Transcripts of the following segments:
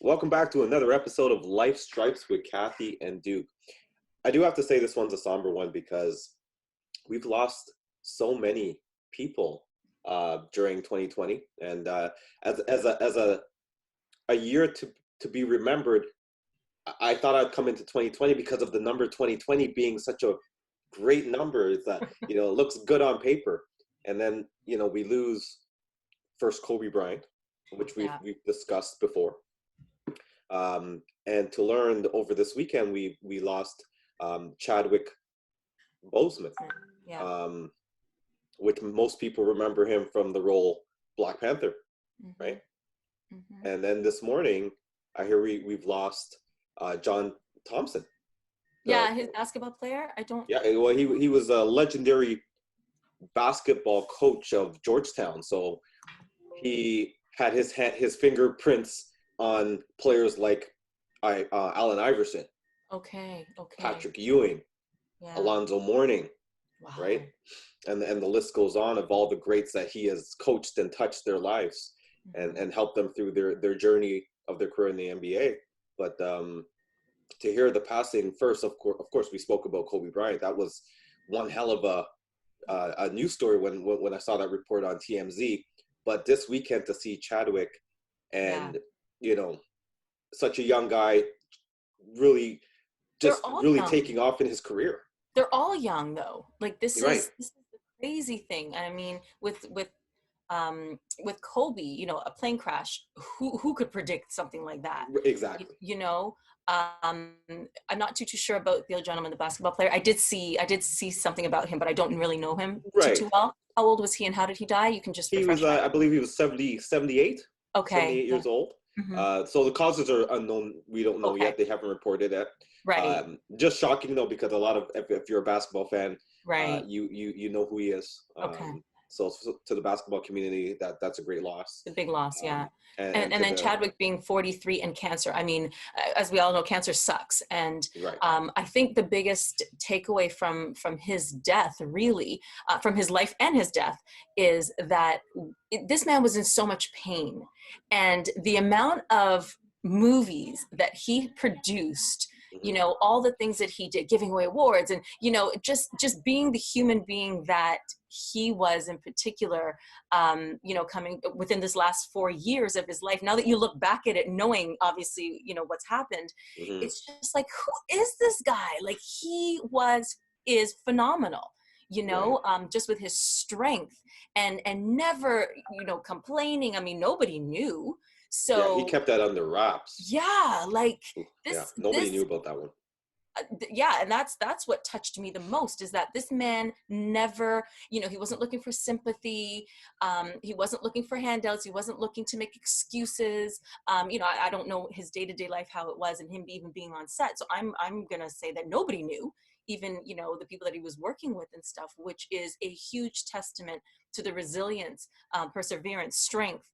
Welcome back to another episode of Life Stripes with Kathy and Duke. I do have to say this one's a somber one because we've lost so many people during 2020, and as a year to be remembered, I thought I'd come into 2020 because of the number 2020 being such a great number that it looks good on paper, and then we lose first Kobe Bryant, which we've discussed before. And to learn over this weekend, we lost Chadwick Boseman, which most people remember him from the role Black Panther, right? Mm-hmm. And then this morning, I hear we've lost John Thompson. His basketball player. Yeah, well, he was a legendary basketball coach of Georgetown, so he had his fingerprints on players like Allen Iverson, Patrick Ewing, Alonzo Mourning, right? And the list goes on of all the greats that he has coached and touched their lives and helped them through their journey of their career in the NBA. But to hear the passing first, of course, we spoke about Kobe Bryant. That was one hell of a news story when I saw that report on TMZ. But this weekend to see Chadwick and such a young guy really taking off in his career. They're all young though. Like this is the crazy thing. I mean, with Kobe, a plane crash, who could predict something like that? Exactly. I'm not too sure about the other gentleman, the basketball player. I did see something about him, but I don't really know him too well. How old was he and how did he die? You can just refresh. He was, I believe he was 78. Okay. 78 years old. Mm-hmm. So the causes are unknown. We don't know yet. They haven't reported it. Right. Just shocking though, because a lot of if you're a basketball fan, right, you know who he is. So to the basketball community, that's a great loss. A big loss, yeah. And then Chadwick being 43 and cancer. I mean, as we all know, cancer sucks. And I think the biggest takeaway from his death, really, from his life and his death, is that this man was in so much pain. And the amount of movies that he produced, all the things that he did, giving away awards and, just being the human being that he was in particular, coming within this last 4 years of his life. Now that you look back at it, knowing obviously, what's happened, it's just like, who is this guy? Like is phenomenal, just with his strength and never, complaining. I mean, nobody knew. So he kept that under wraps. Yeah, like this. Yeah, nobody knew about that one. And that's what touched me the most, is that this man never, he wasn't looking for sympathy. He wasn't looking for handouts. He wasn't looking to make excuses. I don't know his day-to-day life, how it was, and him even being on set. So I'm going to say that nobody knew, even, the people that he was working with and stuff, which is a huge testament to the resilience, perseverance, strength,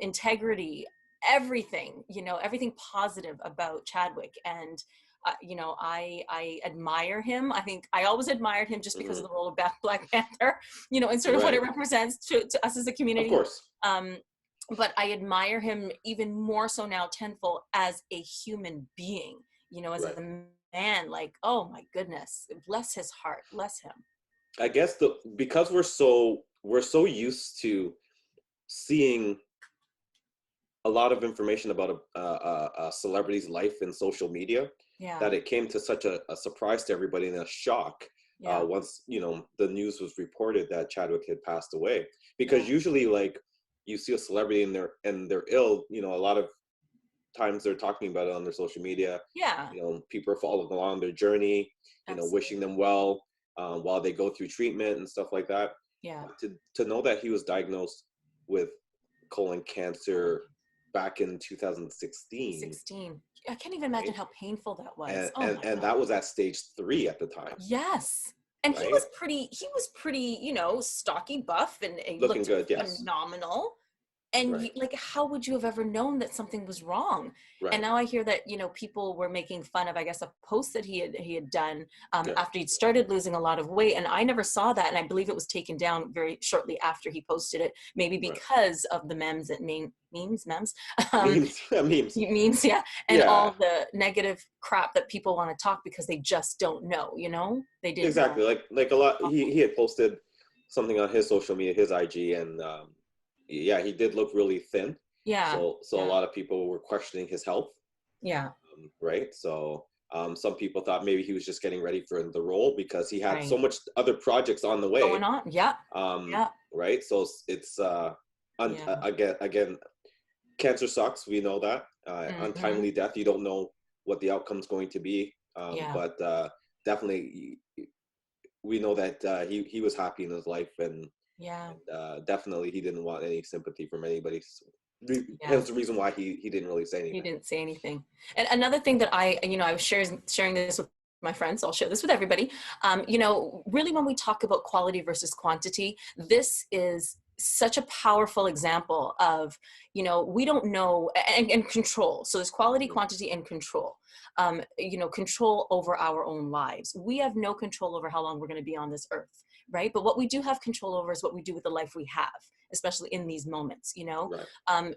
integrity, everything, everything positive about Chadwick. And I admire him. I think I always admired him just because of the role of Black Panther, and sort of what it represents to us as a community. Of course. But I admire him even more so now tenfold as a human being, as a man. Like, oh my goodness, bless his heart, bless him. I guess because we're so used to seeing a lot of information about a celebrity's life in social media, that it came to such a surprise to everybody and a shock once the news was reported that Chadwick had passed away. Because usually, like, you see a celebrity and they're ill, a lot of times they're talking about it on their social media. People are following along their journey, wishing them well while they go through treatment and stuff like that. To know that he was diagnosed with colon cancer back in 2016. I can't even imagine how painful that was. And that was at stage 3 at the time. Yes. And he was pretty, stocky, buff, and looking good, phenomenal. And like, how would you have ever known that something was wrong? And now I hear that, you know, people were making fun of, I guess, a post that he had done after he'd started losing a lot of weight. And I never saw that. And I believe it was taken down very shortly after he posted it, maybe because of the memes, memes, yeah. And all the negative crap that people want to talk because they just don't know, you know, they didn't know. Like a lot, he had posted something on his social media, his IG, and he did look really thin. So a lot of people were questioning his health. Right. So some people thought maybe he was just getting ready for the role because he had so much other projects on the way going on. Right. So it's again, cancer sucks. We know that. Untimely death, you don't know what the outcome's going to be. But definitely we know that he was happy in his life, and definitely he didn't want any sympathy from anybody. Hence the reason why he didn't really say anything. He didn't say anything. And another thing that I was sharing this with my friends, I'll share this with everybody. You know, really when we talk about quality versus quantity, this is such a powerful example of, you know, we don't know, and control. So there's quality, quantity, and control. You know, control over our own lives. We have no control over how long we're going to be on this earth, right? But what we do have control over is what we do with the life we have, especially in these moments, you know?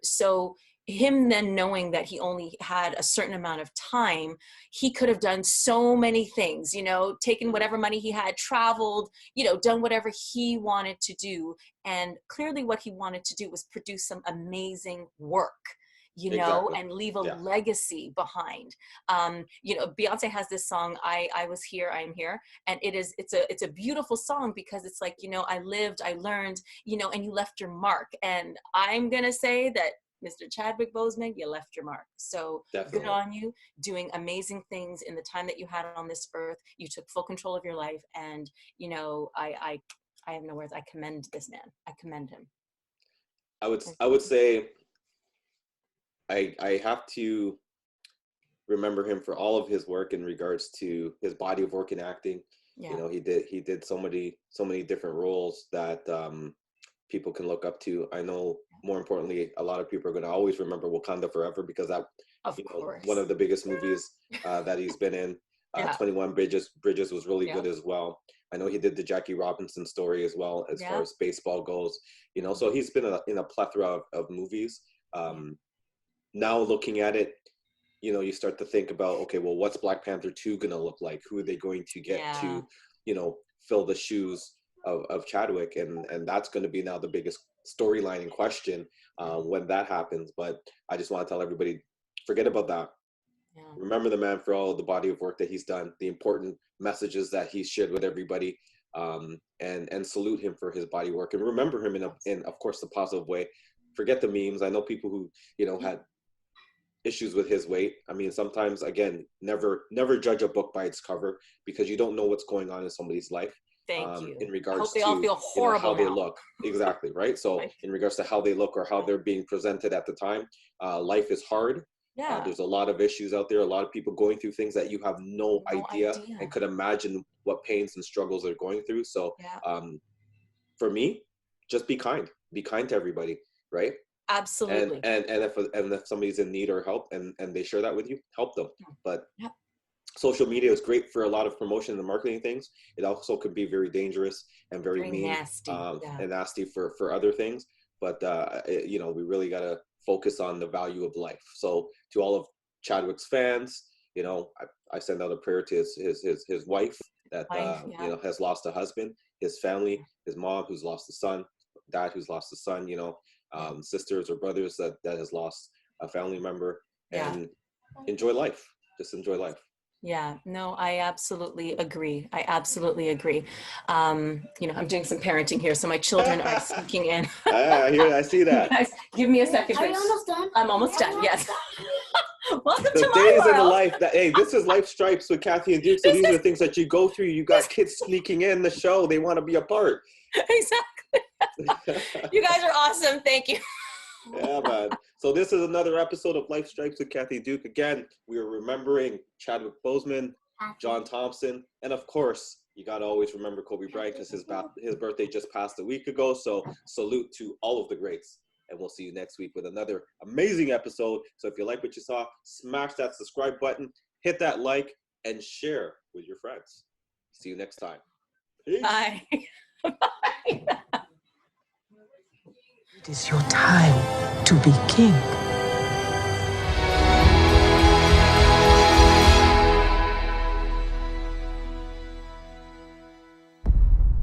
So him then knowing that he only had a certain amount of time, he could have done so many things, you know, taken whatever money he had, traveled, you know, done whatever he wanted to do. And clearly what he wanted to do was produce some amazing work, you know, and leave a legacy behind. You know, Beyonce has this song, I was here, I am here. And it's a beautiful song because it's like, you know, I lived, I learned, you know, and you left your mark. And I'm going to say that Mr. Chadwick Boseman, you left your mark. So good on you, doing amazing things in the time that you had on this earth. You took full control of your life. And, you know, I have no words. I commend this man. I commend him. I would say I have to remember him for all of his work in regards to his body of work in acting. You know, he did so many different roles that people can look up to. I know more importantly, a lot of people are going to always remember Wakanda Forever because that, one of the biggest movies that he's been in. 21 Bridges was really good as well. I know he did the Jackie Robinson story as well, as far as baseball goes. You know, so he's been in a plethora of movies. Now looking at it, you know, you start to think about, okay, well, what's Black Panther 2 going to look like? Who are they going to get to, you know, fill the shoes of Chadwick? And that's going to be now the biggest storyline in question when that happens. But I just want to tell everybody, forget about that. Remember the man for all of the body of work that he's done, the important messages that he's shared with everybody, and salute him for his body work, and remember him in of course, the positive way. Forget the memes. I know people who, you know, had issues with his weight. I mean, sometimes, again, never judge a book by its cover, because you don't know what's going on in somebody's life. Thank you. In regards to all feel horrible, you know, how they look. Exactly, right? So in regards to how they look or how they're being presented at the time, life is hard. There's a lot of issues out there, a lot of people going through things that you have no idea and could imagine what pains and struggles they're going through. So for me, just be kind to everybody, right? Absolutely. And if somebody's in need or help and they share that with you, help them. But social media is great for a lot of promotion and marketing things. It also could be very dangerous and very mean, nasty, and nasty for other things. But you know, we really got to focus on the value of life. So to all of Chadwick's fans, you know, I send out a prayer to his wife that you know, has lost a husband, his family, his mom who's lost a son, dad who's lost a son, you know, sisters or brothers that has lost a family member, and enjoy life. Just enjoy life. Yeah, no, I absolutely agree. You know, I'm doing some parenting here, so my children are sneaking in. I see that. Guys, give me a second. Are you almost done? I'm almost done, yes. Welcome the to my days world. in the life that, hey, this is Life Stripes with Kathy and Duke. So these are the things that you go through. You got kids sneaking in the show. They want to be a part. Exactly. You guys are awesome. Thank you. Yeah, man. So this is another episode of Life Stripes with Kathy Duke. Again, we are remembering Chadwick Boseman, John Thompson, and of course, you got to always remember Kobe Bryant, because his birthday just passed a week ago. So salute to all of the greats. and we'll see you next week with another amazing episode. So if you like what you saw, smash that subscribe button, hit that like, and share with your friends. See you next time. Peace. Bye. Bye. It is your time to be king.